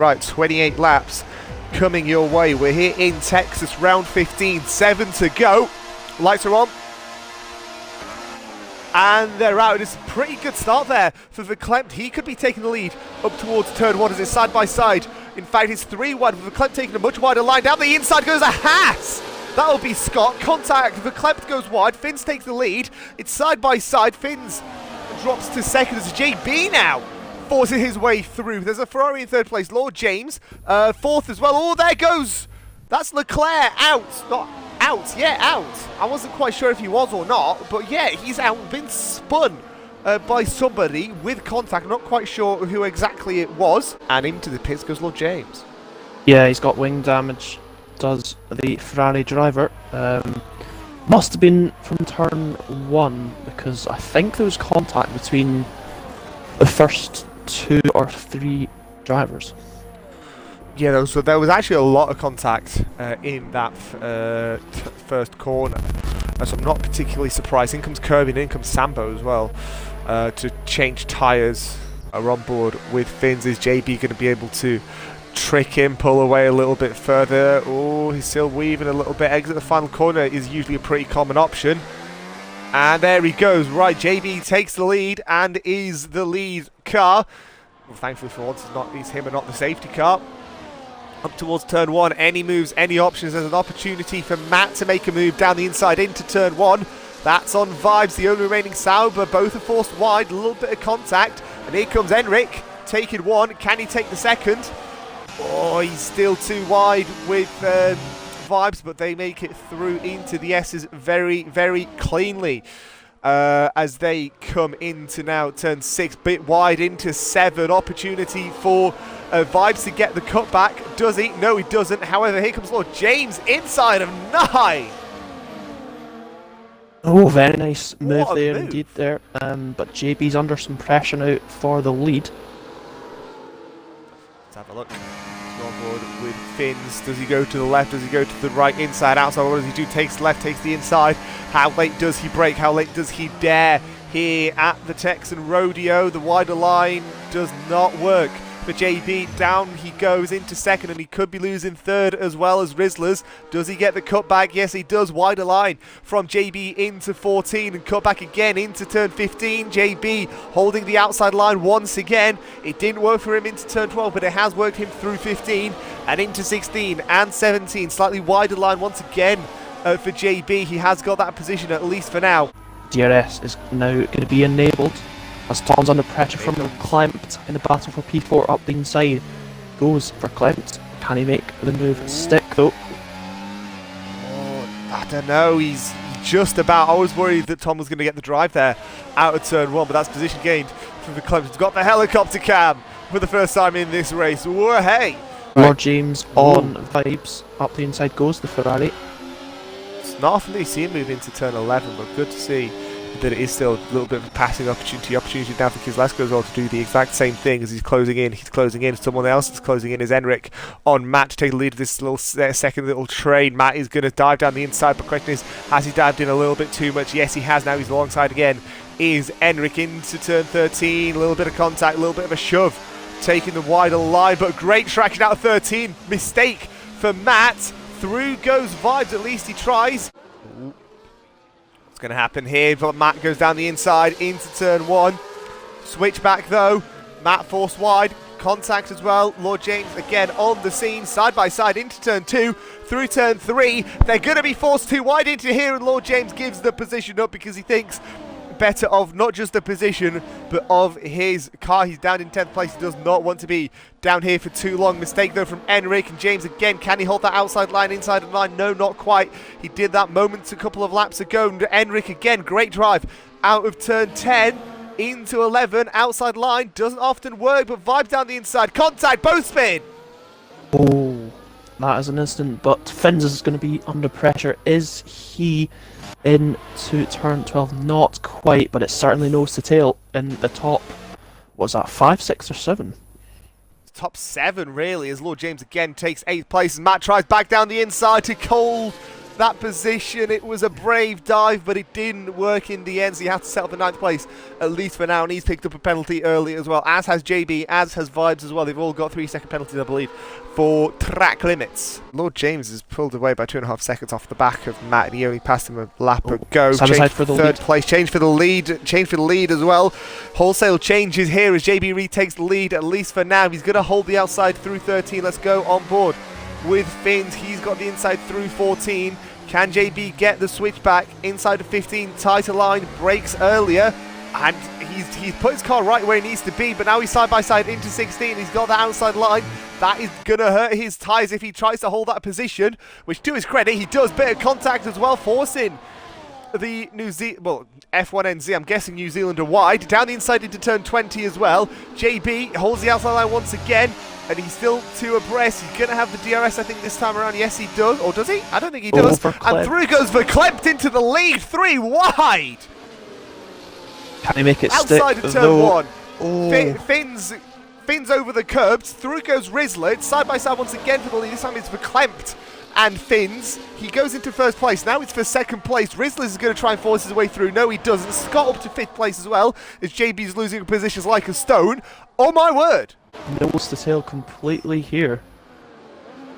Right, 28 laps coming your way. We're here in Texas, round 15, 7 to go. Lights are on. And they're out. It's a pretty good start there for Verklempt. He could be taking the lead up towards turn 1 as it's side by side. In fact, it's 3 wide with Verklempt taking a much wider line. Down the inside goes a Haas. That'll be Scott. Contact. Verklempt goes wide. Finns takes the lead. It's side by side. Finns drops to second as JB now forces his way through. There's a Ferrari in third place. Lord James fourth as well. Oh, there goes. That's Leclerc out. Not out. Yeah, out. I wasn't quite sure if he was or not, but yeah, he's out. Been spun by somebody with contact. Not quite sure who exactly it was. And into the pits goes Lord James. Yeah, he's got wing damage. Does the Ferrari driver. Must have been from turn 1 because I think there was contact between the first 2 or 3 drivers. Yeah, so there was actually a lot of contact in that first corner, so I'm not particularly surprised. In comes Kirby and in comes Sambo as well to change tyres. Are on board with Finns. Is JB going to be able to trick him, pull away a little bit further? Oh, he's still weaving a little bit. Exit the final corner is usually a pretty common option. And there he goes. Right, JB takes the lead and is the lead car. Well, thankfully for once, it's him and not the safety car. Up towards turn 1, any moves, any options. There's an opportunity for Matt to make a move down the inside into turn 1. That's on Vibes, the only remaining Sauber. Both are forced wide, a little bit of contact. And here comes Enric, taking 1. Can he take the second? Oh, he's still too wide with Vibes, but they make it through into the S's very, very cleanly. As they come into now turn 6, bit wide into 7. Opportunity for Vibes to get the cutback. Does he? No, he doesn't. However, here comes Lord James inside of 9. Oh, very nice move there indeed there. But JB's under some pressure now for the lead. Let's have a look. He's on board with Finns. Does he go to the left? Does he go to the right? Inside, outside? What does he do? Takes left, takes the inside. How late does he brake? How late does he dare? Here at the Texan Rodeo, the wider line does not work for JB. Down he goes into second, and he could be losing third as well as Rizzlers. Does he get the cutback? Yes, he does. Wider line from JB into 14 and cutback again into turn 15. JB holding the outside line once again. It didn't work for him into turn 12, but it has worked him through 15 and into 16 and 17. Slightly wider line once again for JB. He has got that position at least for now. DRS is now going to be enabled as Tom's under pressure from Verklempt in the battle for P4 up the inside. Goes for Verklempt. Can he make the move stick though? Oh, I don't know. He's just about. I was worried that Tom was going to get the drive there out of turn 1, but that's position gained from Verklempt. He's got the helicopter cam for the first time in this race. Whoa, hey! Lord James on Vibes. Up the inside goes the Ferrari. It's not often that you see him move into turn 11, but good to see that it is still a little bit of a passing opportunity. Opportunity now for Kizlesko as well to do the exact same thing as he's closing in. He's closing in. Someone else is closing in. Is Enric on Matt to take the lead of this little second little train. Matt is going to dive down the inside, but the question is, has he dived in a little bit too much? Yes, he has. Now he's alongside again. Is Enric into turn 13. A little bit of contact, a little bit of a shove, taking the wider line, but great traction out of 13. Mistake for Matt. Through goes Vibes. At least he tries. Going to happen here, but Matt goes down the inside into turn 1. Switch back though. Matt forced wide. Contact as well. Lord James again on the scene, side by side into turn 2, through turn 3. They're going to be forced too wide into here, and Lord James gives the position up because he thinks better of not just the position, but of his car. He's down in 10th place. He does not want to be down here for too long. Mistake though from Enric, and James again. Can he hold that outside line, inside of line? No, not quite. He did that moments a couple of laps ago. And Enric again, great drive out of turn 10 into 11. Outside line doesn't often work, but Vibes down the inside. Contact, both spin. Oh, that is an instant, but Finns is going to be under pressure. Is he into turn 12? Not quite, but it's certainly nose to tail in the top. Was that 5, 6 or 7? Top 7 really, as Lord James again takes 8th place. Matt tries back down the inside to hold that position. It was a brave dive, but it didn't work in the end, so you have to settle for 9th place, at least for now, and he's picked up a penalty early as well, as has JB, as has Vibes as well. They've all got 3-second penalties, I believe, for track limits. Lord James is pulled away by 2.5 seconds off the back of Matt, and he only passed him a lap ago. Change for the third place, change for the lead as well. Wholesale changes here as JB retakes the lead, at least for now. He's going to hold the outside through 13. Let's go on board with Fins. He's got the inside through 14. Can JB get the switch back inside of 15? Tighter line, breaks earlier, and he's put his car right where it needs to be, but now he's side by side into 16. He's got the outside line. That is going to hurt his tyres if he tries to hold that position, which to his credit, he does. Bit of contact as well, forcing the F1NZ, I'm guessing New Zealander wide, down the inside into turn 20 as well. JB holds the outside line once again, and he's still 2 abreast. He's going to have the DRS, I think, this time around. Yes, he does. Or does he? I don't think he does. And through goes Verklempt into the lead. 3 wide. Can he make it outside stick? Of turn 1. Oh. Fins over the curbs. Through goes Rizzler. Side by side once again for the lead. This time it's Verklempt and Fins. He goes into 1st place. Now it's for 2nd place. Rizzler is going to try and force his way through. No, he doesn't. Scott up to 5th place as well, as JB's losing positions like a stone. Oh my word. Nose to tail completely here.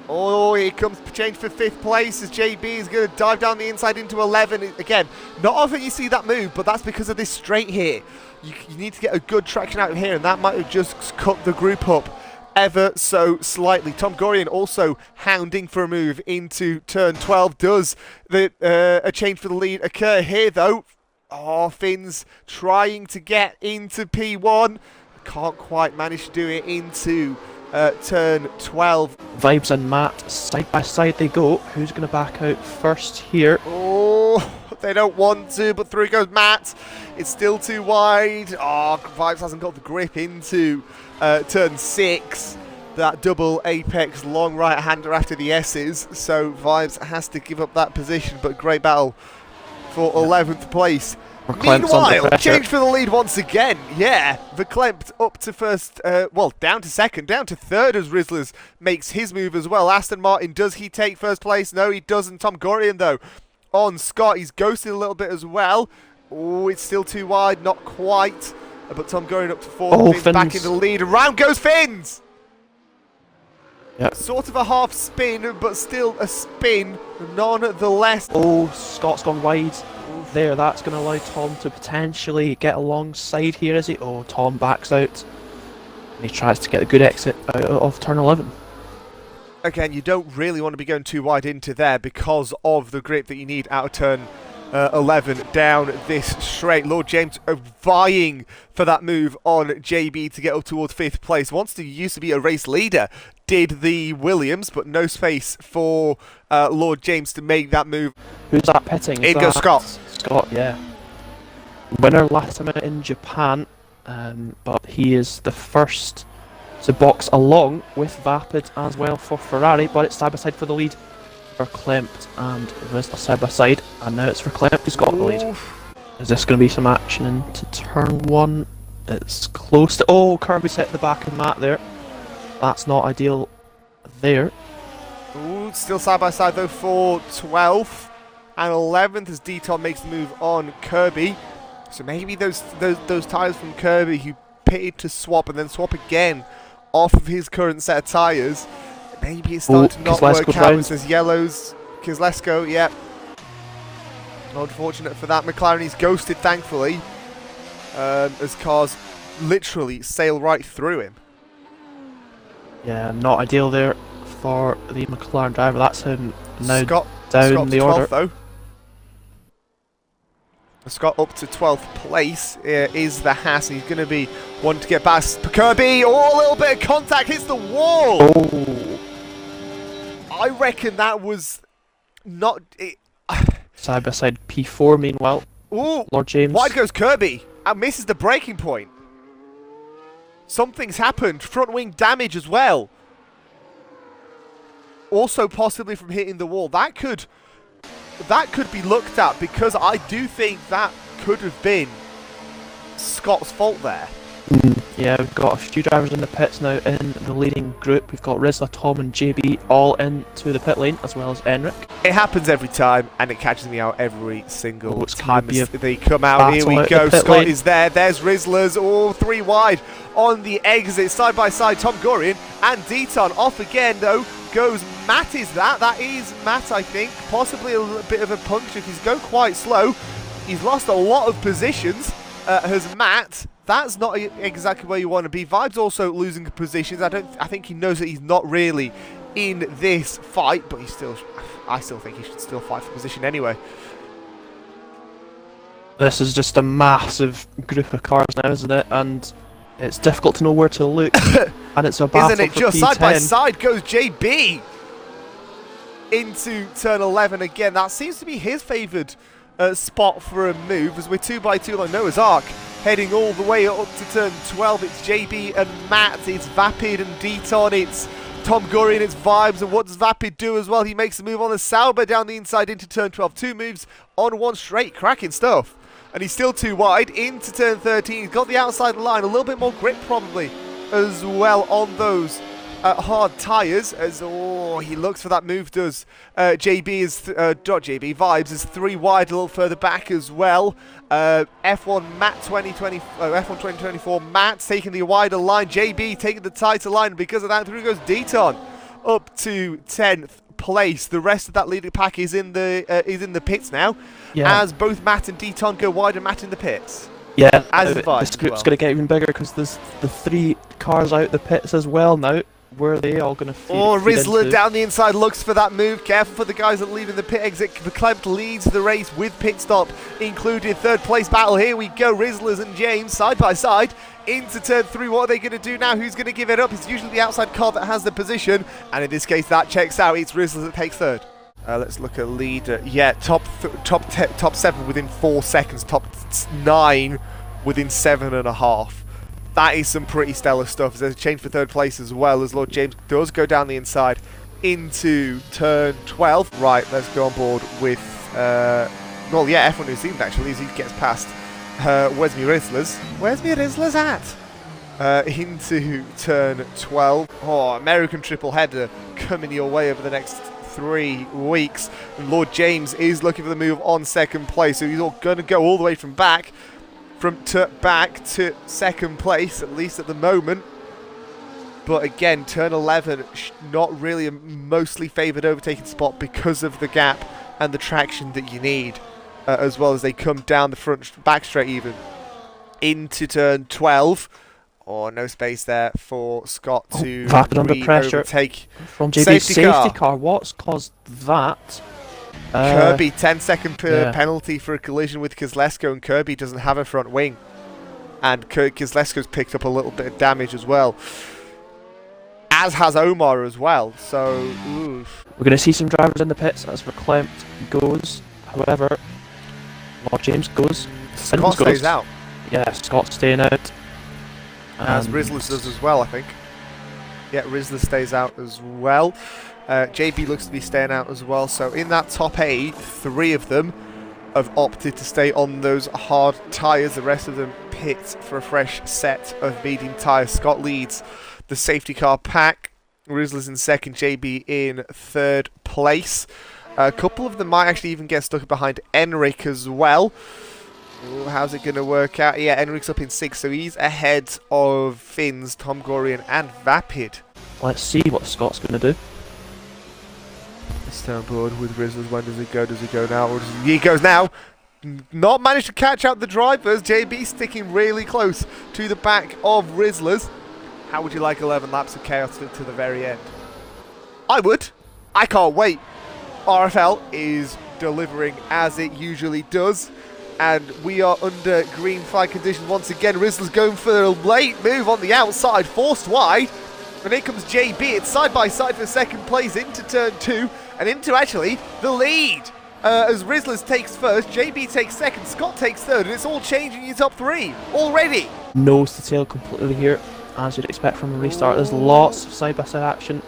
Oh, here comes change for 5th place as JB is going to dive down the inside into 11. Again, not often you see that move, but that's because of this straight here. You need to get a good traction out of here, and that might have just cut the group up ever so slightly. Tom Gorian also hounding for a move into turn 12. Does a change for the lead occur here, though? Oh, Fins trying to get into P1. Can't quite manage to do it into turn 12. Vibes and Matt, side by side they go. Who's going to back out first here? Oh, they don't want to, but through goes Matt. It's still too wide. Oh, Vibes hasn't got the grip into turn 6. That double apex long right-hander after the S's, so Vibes has to give up that position, but great battle for 11th place. Meanwhile, change for the lead once again. Yeah, Verklempt up to first, down to 2nd, down to 3rd as Rizzlers makes his move as well. Aston Martin, does he take 1st place? No, he doesn't. Tom Gorian, though, on Scott. He's ghosted a little bit as well. Oh, it's still too wide, not quite. But Tom Gorian up to 4th, oh, Fins back into the lead. Around goes Fins! Yep. Sort of a half spin, but still a spin nonetheless. Oh, Scott's gone wide. There, that's going to allow Tom to potentially get alongside here, is he? Oh, Tom backs out. And he tries to get a good exit out of turn 11. Again, you don't really want to be going too wide into there because of the grip that you need out of turn 11 down this straight. Lord James vying for that move on JB to get up towards 5th place. Wants to used to be a race leader, did the Williams, but no space for Lord James to make that move. Who's that pitting? In goes Scott. Scott, yeah. Winner last time out in Japan, but he is the first to box along with Vapid as well for Ferrari, but it's side by side for the lead. Verklempt and Rizzler side by side, and now it's Verklempt who's got the lead. Is this going to be some action into turn 1? It's close to. Oh, Kirby's hit the back of Matt there. That's not ideal there. Ooh, still side by side though for 12th and 11th as D-Tom makes the move on Kirby. So maybe those tyres from Kirby who pitted to swap and then swap again off of his current set of tyres. Maybe it's starting to not work out. It says yellows. Kislesko, yep. Unfortunate for that. McLaren, he's ghosted, thankfully, as cars literally sail right through him. Yeah, not ideal there for the McLaren driver. That's him now Scott down the order. Though. Scott up to 12th place is the Haas, and he's going to be wanting to get past Kirby. Oh, a little bit of contact, hits the wall. Oh. I reckon that was not... Side by side P4 meanwhile. Ooh, Lord James. Wide goes Kirby and misses the braking point. Something's happened. Front wing damage as well. Also possibly from hitting the wall. That could be looked at, because I do think that could have been Scott's fault there. Yeah, we've got a few drivers in the pits now in the leading group. We've got Rizla, Tom and JB all into the pit lane, as well as Enric. It happens every time, and it catches me out every single time be a they come out. Here we battle out go. the pit Scott lane. is there. There's Rizzlers, all three wide on the exit, side by side. Tom Gorian and Deton off again, though. Goes Matt. Is that is Matt? I think possibly a little bit of a puncture. He's going quite slow. He's lost a lot of positions. Has Matt. That's not exactly where you want to be. Vibe's also losing positions. I think he knows that he's not really in this fight, but I still think he should still fight for position anyway. This is just a massive group of cars now, isn't it? And it's difficult to know where to look. And it's a battle Isn't it for just P10. side by side goes JB into turn 11 again. That seems to be his favoured spot for a move, as we're 2x2 like Noah's Ark, heading all the way up to turn 12. It's JB and Matt, it's Vapid and Deton, it's Tom Gurian, it's Vibes, and what does Vapid do as well? He makes a move on the Sauber down the inside into turn 12. 2 moves on 1 straight, cracking stuff. And he's still too wide into turn 13. He's got the outside line, a little bit more grip probably as well on those hard tyres, as he looks for that move, does JB is Vibes is 3 wide, a little further back as well. F1 Matt 2020 F1 2024 Matt taking the wider line, JB taking the tighter line, and because of that through goes Deton up to 10th place. The rest of that leading pack is in the pits now, as both Matt and Deton go wide, and Matt in the pits. Yeah, as this group's going to get even bigger because there's the 3 cars out the pits as well now. Where are they all going to feed Rizzler into? down the inside looks for that move. Careful for the guys that leave in the pit exit. Verklempt leads the race with pit stop included. 3rd place battle. Here we go. Rizzlers and James side by side into turn 3. What are they going to do now? Who's going to give it up? It's usually the outside car that has the position, and in this case that checks out. It's Rizzlers that takes 3rd. Let's look at leader. Yeah, top 7 within 4 seconds. Top 9 within 7.5. That is some pretty stellar stuff. There's a change for 3rd place as well, as Lord James does go down the inside into turn 12. Right, let's go on board with, well, yeah, F1 New Zealand actually, as he gets past Where's Me Rizzlers? Where's Me Rizzlers at? Into turn 12. Oh, American triple header coming your way over the next 3 weeks. And Lord James is looking for the move on 2nd place, so he's all going to go all the way from back to 2nd place, at least at the moment. But again, turn 11, not really a mostly favoured overtaking spot because of the gap and the traction that you need, as well as they come down the back straight even into turn 12. No space there for Scott to under pressure overtake from JB's safety car. What's caused that? Kirby, 10-second penalty for a collision with Kozlesko, and Kirby doesn't have a front wing. And Kozlesko's picked up a little bit of damage as well, as has Omar as well. So, oof. We're going to see some drivers in the pits as Verklempt goes. However, Lord James goes. Scott stays out. Yeah, Scott's staying out. As Rizzler does as well, I think. Yeah, Rizzler stays out as well. JB looks to be staying out as well. So in that top 8, 3 of them have opted to stay on those hard tyres. The rest of them pit for a fresh set of medium tyres. Scott leads the safety car pack. Rizzler's in 2nd, JB in 3rd place. A couple of them might actually even get stuck behind Enric as well. Ooh, how's it going to work out? Yeah, Enric's up in 6th, so he's ahead of Finn's, Tom Gorian and Vapid. Let's see what Scott's going to do. Stay on board with Rizzlers. When does he go? Does he go now? Or he goes now. Not managed to catch out the drivers. JB sticking really close to the back of Rizzlers. How would you like 11 laps of chaos to the very end? I would. I can't wait. RFL is delivering as it usually does. And we are under green flag conditions once again. Rizzler's going for a late move on the outside, forced wide. And here comes JB. It's side by side for 2nd place into turn 2 and into actually the lead. As Rizzlers takes 1st, JB takes 2nd, Scott takes 3rd, and it's all changing your top 3 already. Nose to tail completely here, as you'd expect from a restart. There's lots of side by side action.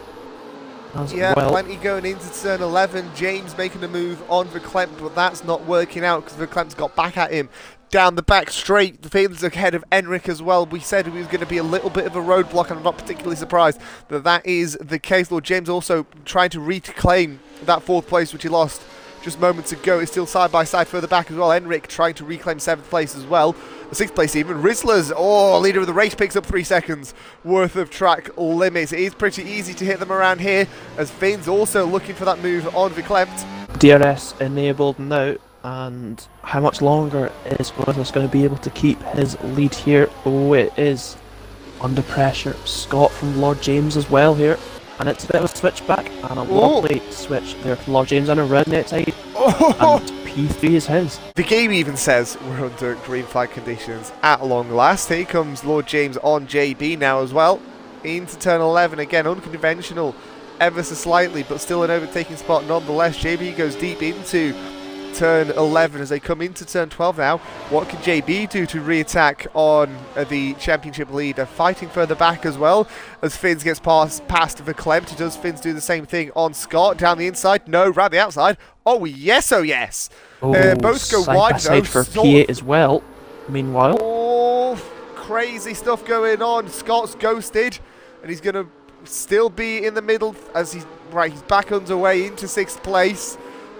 Plenty going into turn 11. James making a move on Verklempt, but that's not working out because Verklempt's got back at him down the back straight. The Fins ahead of Enric as well. We said he was going to be a little bit of a roadblock, and I'm not particularly surprised that that is the case. Lord James also trying to reclaim that 4th place, which he lost just moments ago. It's still side by side further back as well. Enric trying to reclaim 7th place as well. The 6th place even. Rizzler's, leader of the race, picks up 3 seconds worth of track limits. It is pretty easy to hit them around here, as Fins also looking for that move on Verklempt. DRS enabled now, and how much longer is Rizzler's going to be able to keep his lead here? Oh, it is under pressure. Scott from Lord James as well here. And it's a bit of a switch back, and a lovely switch there from Lord James and around the outside. And P3 is his. The game even says we're under green flag conditions at long last. Here comes Lord James on JB now as well. Into turn 11 again, unconventional ever so slightly, but still an overtaking spot nonetheless. JB goes deep into turn 11 as they come into turn 12 now. What can JB do to re-attack on the championship lead? They're fighting further back as well as Fins gets past Verklempt. Does Fins do the same thing on Scott? Down the inside? No, round the outside. Oh yes, oh yes. Both go wide though. For P8 as well. Meanwhile. Oh, crazy stuff going on. Scott's ghosted, and he's going to still be in the middle as he's back underway into 6th place.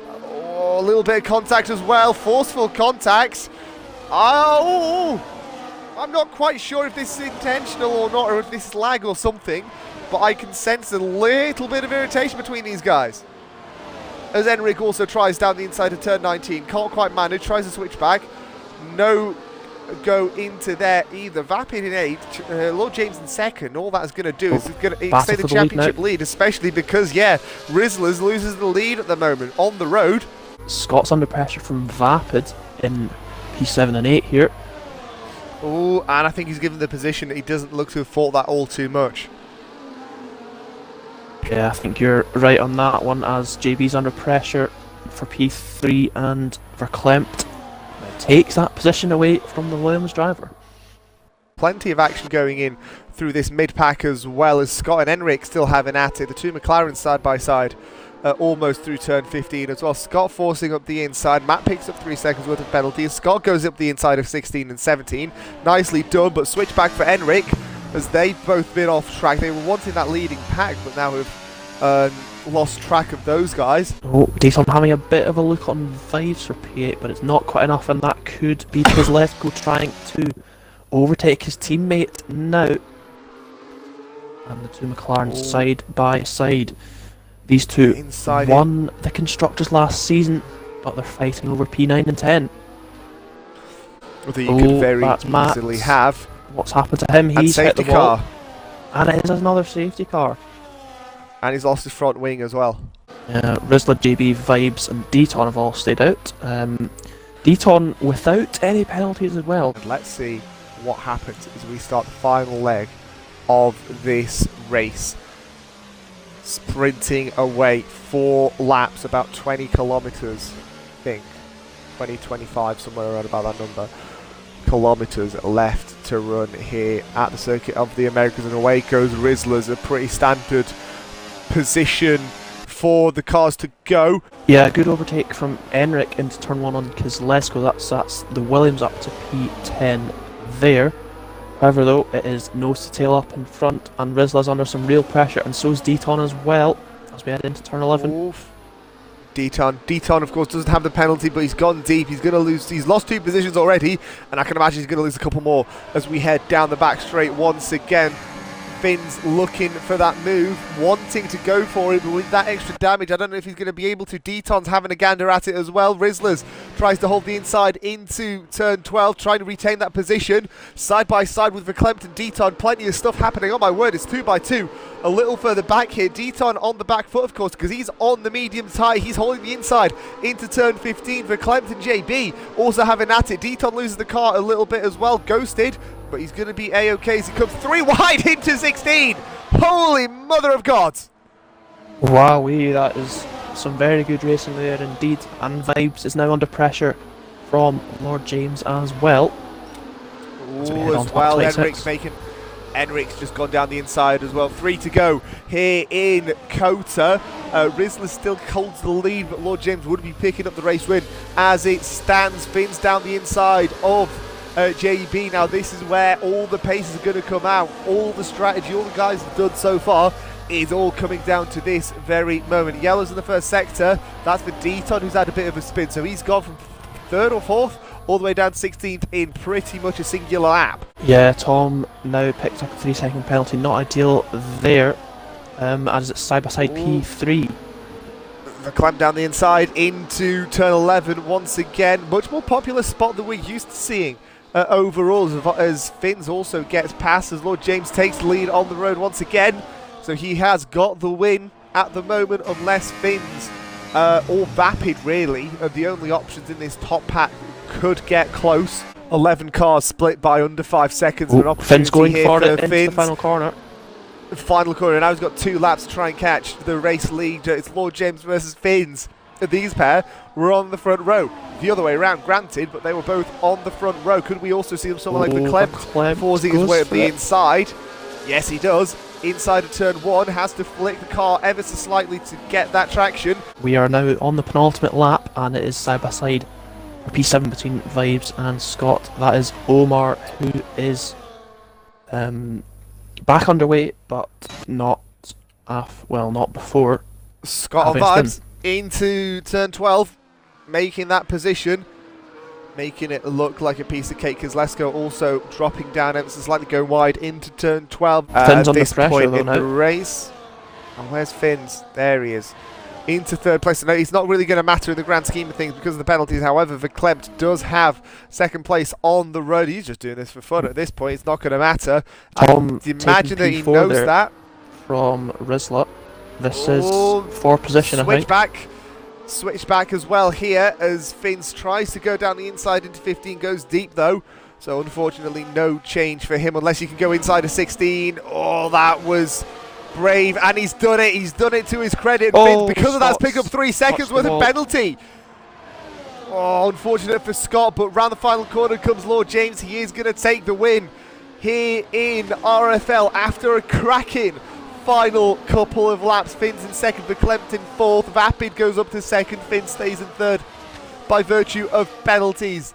A little bit of contact as well, forceful contacts. Oh, I'm not quite sure if this is intentional or not, or if this is lag or something, but I can sense a little bit of irritation between these guys. As Enric also tries down the inside of turn 19, can't quite manage, tries to switch back. No go into there either. Vapid in 8th, Lord James in 2nd. All that's going to do is going to extend the championship lead, especially because, Rizzlers loses the lead at the moment on the road. Scott's under pressure from Vapid in P7 and 8 here. Oh, and I think he's given the position that he doesn't look to have fought that all too much. Yeah, I think you're right on that one, as JB's under pressure for P3 and Verklempt takes that position away from the Williams driver. Plenty of action going in through this mid-pack as well, as Scott and Enric still having at it. The 2 McLarens side by side. Almost through turn 15 as well. Scott forcing up the inside. Matt picks up 3 seconds worth of penalties. Scott goes up the inside of 16 and 17. Nicely done, but switch back for Enric as they've both been off track. They were wanting that leading pack, but now have lost track of those guys. Oh, Dayton having a bit of a look on vibes for P8, but it's not quite enough, and that could be his left go trying to overtake his teammate now. And the 2 McLarens side by side. These two won the Constructors last season, but they're fighting over P9 and 10. That you could very easily have. What's happened to him? He's hit the wall. And it is another safety car. And he's lost his front wing as well. Rizzler, JB, Vibes and Deton have all stayed out. Deton without any penalties as well. And let's see what happens as we start the final leg of this race. Sprinting away 4 laps, about 20 kilometers, I think 20-25, somewhere around about that number, kilometers left to run here at the Circuit of the Americas, and away goes Rizzler's. A pretty standard position for the cars to go. Yeah, good overtake from Enric into turn 1 on Kozlesko. That's the Williams up to P10 there. However, though, it is nose to tail up in front, and Rizzler's under some real pressure, and so is Deton as well, as we head into turn 11. Oof. Deton, of course, doesn't have the penalty, but he's gone deep. He's going to lose. He's lost 2 positions already, and I can imagine he's going to lose a couple more as we head down the back straight once again. Fins looking for that move, wanting to go for it, but with that extra damage, I don't know if he's going to be able to. Deton's having a gander at it as well. Rizzler's tries to hold the inside into turn 12, trying to retain that position. Side by side with Verklempt and Deton, plenty of stuff happening. Oh my word, it's 2 by 2. A little further back here. Deton on the back foot, of course, because he's on the medium tyre. He's holding the inside into turn 15. Verklempt and JB also having at it. Deton loses the car a little bit as well. Ghosted. But he's going to be A-OK as he comes 3 wide into 16. Holy mother of God. Wowee, that is some very good racing there indeed. And Vibes is now under pressure from Lord James as well. Ooh, as well, Enric's making Enric's just gone down the inside as well. 3 to go here in Kota. Rizzler still holds the lead, but Lord James would be picking up the race win as it stands. Fins down the inside of JB. Now this is where all the pace is going to come out. All the strategy, all the guys have done so far is all coming down to this very moment. Yellow's in the first sector. That's for Deton, who's had a bit of a spin. So he's gone from 3rd or 4th all the way down to 16th in pretty much a singular lap. Yeah, Tom now picked up a 3-second penalty. Not ideal there, as it's side-by-side P3. The clamp down the inside into turn 11 once again. Much more popular spot than we're used to seeing overall, as Fins also gets past as Lord James takes the lead on the road once again. So he has got the win at the moment, unless Fins or Vapid really are the only options in this top pack could get close. 11 cars split by under 5 seconds. Ooh, an opportunity Fins going here for it for into Fins. the final corner. Final corner, now he's got 2 laps to try and catch the race lead. It's Lord James versus Fins. These pair were on the front row. The other way around, granted, but they were both on the front row. Could we also see someone like the Kleb forcing his way up the inside? Yes, he does. Inside of turn 1, has to flick the car ever so slightly to get that traction. We are now on the penultimate lap, and it is side-by-side P7 between Vibes and Scott. That is Omar, who is back underway, but not not before. Scott on Vibes into turn 12, making that position, making it look like a piece of cake. Kozlesko also dropping down ever so slightly, going wide into turn 12 Fins at on this the pressure, point though, in the race. And where's Fins? There he is. Into 3rd place. No, he's not really going to matter in the grand scheme of things because of the penalties. However, Verklempt does have 2nd place on the road. He's just doing this for fun at this point. It's not going to matter. Tom, imagine that he knows that. From Rizzler. This is for position, I think. Switch back as well here as Fins tries to go down the inside into 15, goes deep though. So unfortunately no change for him unless he can go inside of 16. Oh, that was brave, and he's done it. He's done it to his credit. Fins, because of that, pick up 3 seconds worth of penalty. Oh, unfortunate for Scott, but round the final corner comes Lord James. He is going to take the win here in RFL after a cracking final couple of laps. Fins in 2nd, Verklempt in 4th. Vapid goes up to 2nd, Fins stays in 3rd by virtue of penalties.